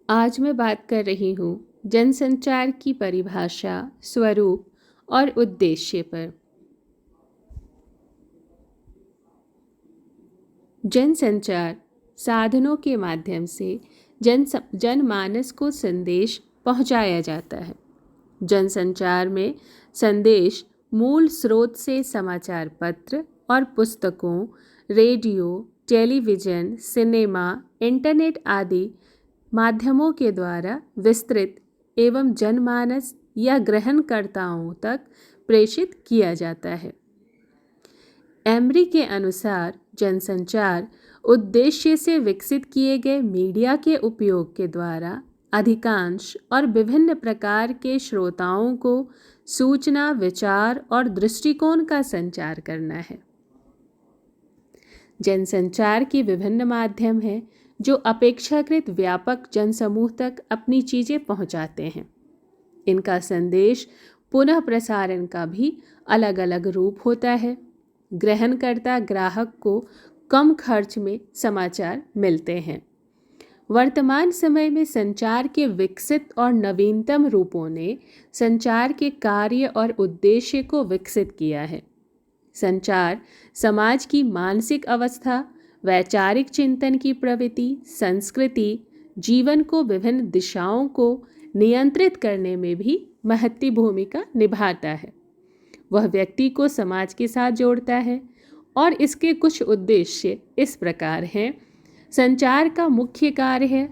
आज मैं बात कर रही हूँ जनसंचार की परिभाषा, स्वरूप और उद्देश्य पर। जनसंचार साधनों के माध्यम से जनमानस को संदेश पहुँचाया जाता है। जनसंचार में संदेश मूल स्रोत से समाचार पत्र और पुस्तकों, रेडियो, टेलीविज़न, सिनेमा, इंटरनेट आदि माध्यमों के द्वारा विस्तृत एवं जनमानस या ग्रहणकर्ताओं तक प्रेषित किया जाता है। एमरी के अनुसार जनसंचार उद्देश्य से विकसित किए गए मीडिया के उपयोग के द्वारा अधिकांश और विभिन्न प्रकार के श्रोताओं को सूचना, विचार और दृष्टिकोण का संचार करना है। जनसंचार के विभिन्न माध्यम हैं जो अपेक्षाकृत व्यापक जनसमूह तक अपनी चीज़ें पहुंचाते हैं। इनका संदेश पुनः प्रसारण का भी अलग अलग रूप होता है। ग्रहणकर्ता ग्राहक को कम खर्च में समाचार मिलते हैं। वर्तमान समय में संचार के विकसित और नवीनतम रूपों ने संचार के कार्य और उद्देश्य को विकसित किया है। संचार समाज की मानसिक अवस्था, वैचारिक चिंतन की प्रवृत्ति, संस्कृति, जीवन को विभिन्न दिशाओं को नियंत्रित करने में भी महत्वपूर्ण भूमिका निभाता है। वह व्यक्ति को समाज के साथ जोड़ता है और इसके कुछ उद्देश्य इस प्रकार हैं। संचार का मुख्य कार्य है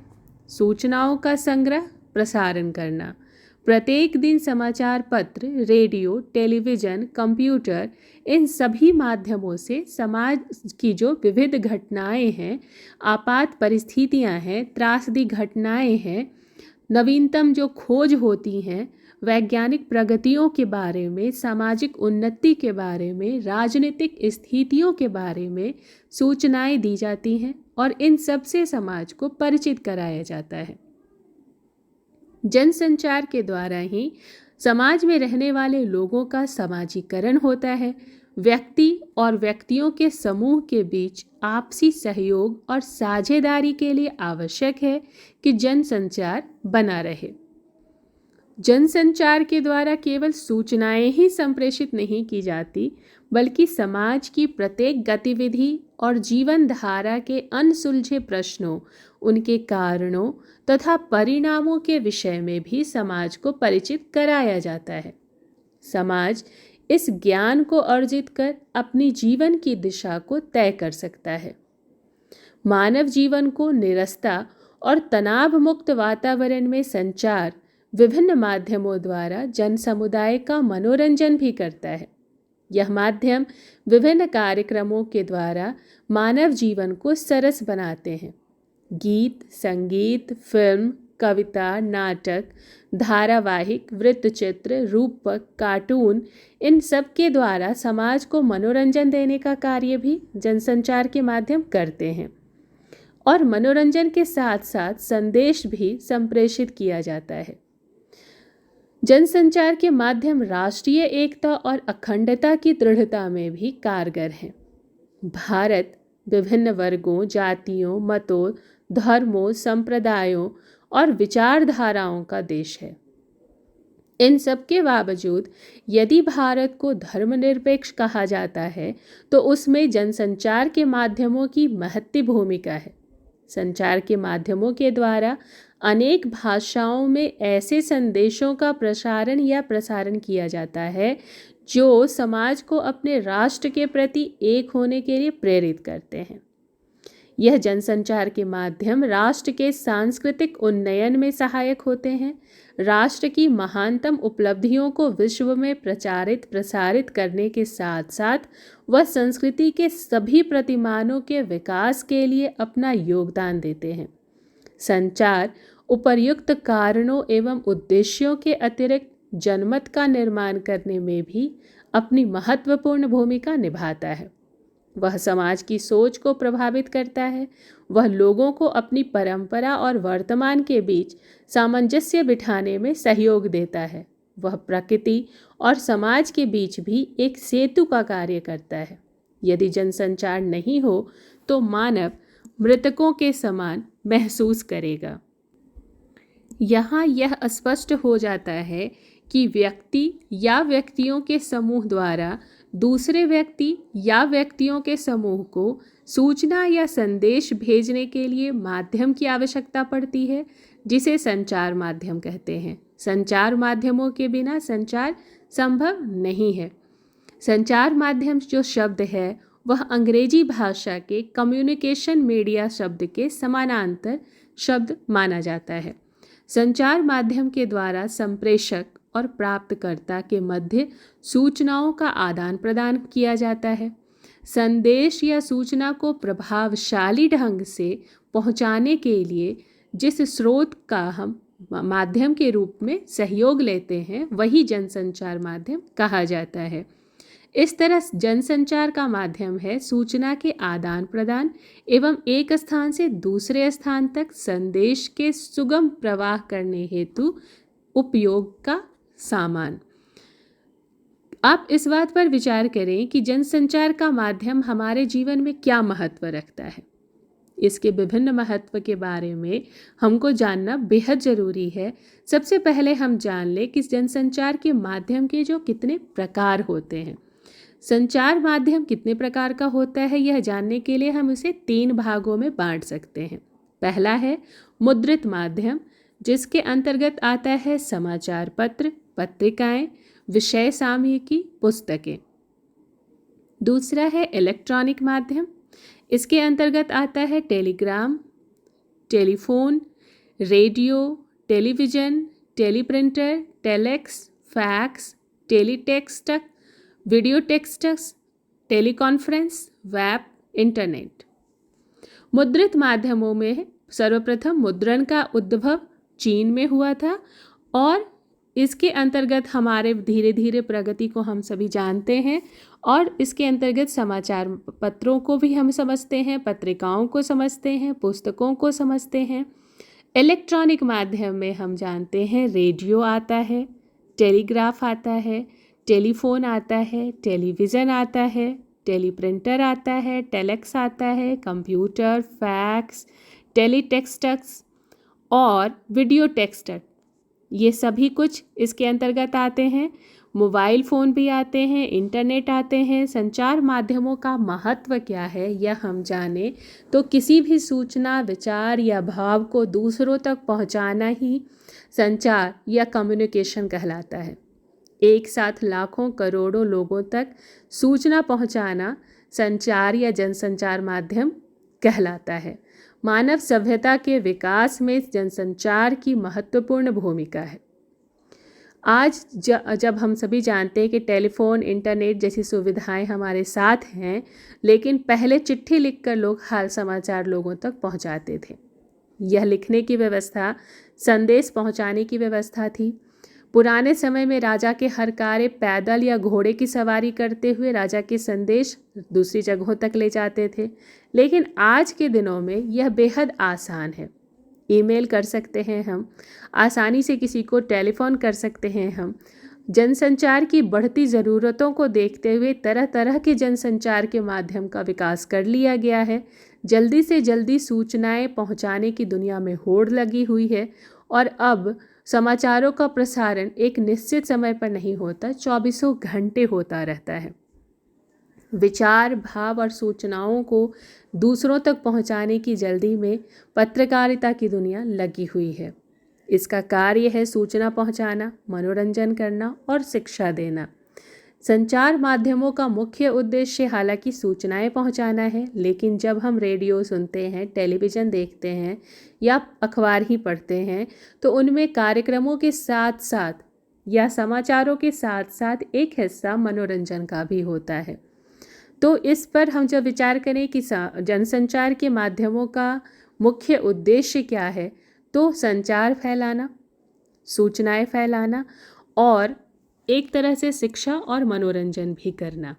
सूचनाओं का संग्रह, प्रसारण करना। प्रत्येक दिन समाचार पत्र, रेडियो, टेलीविज़न, कंप्यूटर, इन सभी माध्यमों से समाज की जो विविध घटनाएं हैं, आपात परिस्थितियां हैं, त्रासदी घटनाएं हैं, नवीनतम जो खोज होती हैं, वैज्ञानिक प्रगतियों के बारे में, सामाजिक उन्नति के बारे में, राजनीतिक स्थितियों के बारे में सूचनाएं दी जाती हैं और इन सब से समाज को परिचित कराया जाता है। जनसंचार के द्वारा ही समाज में रहने वाले लोगों का समाजीकरण होता है। व्यक्ति और व्यक्तियों के समूह के बीच आपसी सहयोग और साझेदारी के लिए आवश्यक है कि जनसंचार बना रहे। जनसंचार के द्वारा केवल सूचनाएं ही संप्रेषित नहीं की जाती, बल्कि समाज की प्रत्येक गतिविधि और जीवन धारा के अनसुलझे प्रश्नों, उनके कारणों तथा परिणामों के विषय में भी समाज को परिचित कराया जाता है। समाज इस ज्ञान को अर्जित कर अपनी जीवन की दिशा को तय कर सकता है। मानव जीवन को निरस्ता और तनाव मुक्त वातावरण में संचार विभिन्न माध्यमों द्वारा जन समुदाय का मनोरंजन भी करता है। यह माध्यम विभिन्न कार्यक्रमों के द्वारा मानव जीवन को सरस बनाते हैं। गीत, संगीत, फिल्म, कविता, नाटक, धारावाहिक, वृत्तचित्र, रूपक, कार्टून, इन सब के द्वारा समाज को मनोरंजन देने का कार्य भी जनसंचार के माध्यम करते हैं और मनोरंजन के साथ साथ संदेश भी संप्रेषित किया जाता है। जनसंचार के माध्यम राष्ट्रीय एकता और अखंडता की दृढ़ता में भी कारगर हैं। भारत विभिन्न वर्गों, जातियों, मतों, धर्मों, संप्रदायों और विचारधाराओं का देश है। इन सब के बावजूद यदि भारत को धर्मनिरपेक्ष कहा जाता है तो उसमें जनसंचार के माध्यमों की महत्वपूर्ण भूमिका है। संचार के माध्यमों के द्वारा अनेक भाषाओं में ऐसे संदेशों का प्रसारण किया जाता है जो समाज को अपने राष्ट्र के प्रति एक होने के लिए प्रेरित करते हैं। यह जनसंचार के माध्यम राष्ट्र के सांस्कृतिक उन्नयन में सहायक होते हैं। राष्ट्र की महानतम उपलब्धियों को विश्व में प्रसारित करने के साथ साथ वह संस्कृति के सभी प्रतिमानों के विकास के लिए अपना योगदान देते हैं। संचार उपर्युक्त कारणों एवं उद्देश्यों के अतिरिक्त जनमत का निर्माण करने में भी अपनी महत्वपूर्ण भूमिका निभाता है। वह समाज की सोच को प्रभावित करता है। वह लोगों को अपनी परंपरा और वर्तमान के बीच सामंजस्य बिठाने में सहयोग देता है। वह प्रकृति और समाज के बीच भी एक सेतु का कार्य करता है। यदि जनसंचार नहीं हो तो मानव मृतकों के समान महसूस करेगा। यहाँ यह स्पष्ट हो जाता है कि व्यक्ति या व्यक्तियों के समूह द्वारा दूसरे व्यक्ति या व्यक्तियों के समूह को सूचना या संदेश भेजने के लिए माध्यम की आवश्यकता पड़ती है, जिसे संचार माध्यम कहते हैं। संचार माध्यमों के बिना संचार संभव नहीं है। संचार माध्यम जो शब्द है वह अंग्रेजी भाषा के कम्युनिकेशन मीडिया शब्द के समानांतर शब्द माना जाता है। संचार माध्यम के द्वारा संप्रेषक और प्राप्तकर्ता के मध्य सूचनाओं का आदान प्रदान किया जाता है। संदेश या सूचना को प्रभावशाली ढंग से पहुंचाने के लिए जिस स्रोत का हम माध्यम के रूप में सहयोग लेते हैं वही जनसंचार माध्यम कहा जाता है। इस तरह जनसंचार का माध्यम है सूचना के आदान प्रदान एवं एक स्थान से दूसरे स्थान तक संदेश के सुगम प्रवाह करने हेतु उपयोग का सामान। आप इस बात पर विचार करें कि जनसंचार का माध्यम हमारे जीवन में क्या महत्व रखता है। इसके विभिन्न महत्व के बारे में हमको जानना बेहद ज़रूरी है। सबसे पहले हम जान लें कि जनसंचार के माध्यम के जो कितने प्रकार होते हैं। संचार माध्यम कितने प्रकार का होता है यह जानने के लिए हम इसे 3 भागों में बांट सकते हैं। पहला है मुद्रित माध्यम, जिसके अंतर्गत आता है समाचार पत्र, पत्रिकाएं, विषय सामयिकी, पुस्तकें। दूसरा है इलेक्ट्रॉनिक माध्यम, इसके अंतर्गत आता है telegram, telephone, radio, television, teleprinter, telex, fax, teletext, video texts, teleconference, web, internet. मुद्रित माध्यमों में सर्वप्रथम मुद्रण का उद्भव चीन में हुआ था और इसके अंतर्गत हमारे धीरे धीरे प्रगति को हम सभी जानते हैं और इसके अंतर्गत समाचार पत्रों को भी हम समझते हैं, पत्रिकाओं को समझते हैं, पुस्तकों को समझते हैं। इलेक्ट्रॉनिक माध्यम में हम जानते हैं रेडियो आता है, टेलीग्राफ आता है, टेलीफोन आता है, टेलीविज़न आता है, टेलीप्रिंटर आता है, टेलेक्स आता है, कंप्यूटर, फैक्स, टेलीटेक्स्ट्स और वीडियो टेक्स्ट, ये सभी कुछ इसके अंतर्गत आते हैं। मोबाइल फ़ोन भी आते हैं, इंटरनेट आते हैं। संचार माध्यमों का महत्व क्या है यह हम जाने तो किसी भी सूचना, विचार या भाव को दूसरों तक पहुंचाना ही संचार या कम्युनिकेशन कहलाता है। एक साथ लाखों करोड़ों लोगों तक सूचना पहुंचाना संचार या जनसंचार माध्यम कहलाता है। मानव सभ्यता के विकास में जनसंचार की महत्वपूर्ण भूमिका है। आज जब हम सभी जानते हैं कि टेलीफोन, इंटरनेट जैसी सुविधाएं हमारे साथ हैं, लेकिन पहले चिट्ठी लिखकर लोग हाल समाचार लोगों तक पहुंचाते थे। यह लिखने की व्यवस्था संदेश पहुंचाने की व्यवस्था थी। पुराने समय में राजा के हर कार्य पैदल या घोड़े की सवारी करते हुए राजा के संदेश दूसरी जगहों तक ले जाते थे, लेकिन आज के दिनों में यह बेहद आसान है। ईमेल कर सकते हैं हम, आसानी से किसी को टेलीफोन कर सकते हैं हम। जनसंचार की बढ़ती ज़रूरतों को देखते हुए तरह तरह के जनसंचार के माध्यम का विकास कर लिया गया है। जल्दी से जल्दी सूचनाएं पहुंचाने की दुनिया में होड़ लगी हुई है और अब समाचारों का प्रसारण एक निश्चित समय पर नहीं होता, 24 घंटे होता रहता है। विचार, भाव और सूचनाओं को दूसरों तक पहुंचाने की जल्दी में पत्रकारिता की दुनिया लगी हुई है। इसका कार्य है सूचना पहुंचाना, मनोरंजन करना और शिक्षा देना। संचार माध्यमों का मुख्य उद्देश्य हालांकि सूचनाएं पहुंचाना है, लेकिन जब हम रेडियो सुनते हैं, टेलीविज़न देखते हैं या अखबार ही पढ़ते हैं तो उनमें कार्यक्रमों के साथ साथ या समाचारों के साथ साथ एक हिस्सा मनोरंजन का भी होता है। तो इस पर हम जब विचार करें कि जनसंचार के माध्यमों का मुख्य उद्देश्य क्या है, तो संचार फैलाना, सूचनाएं फैलाना और एक तरह से शिक्षा और मनोरंजन भी करना।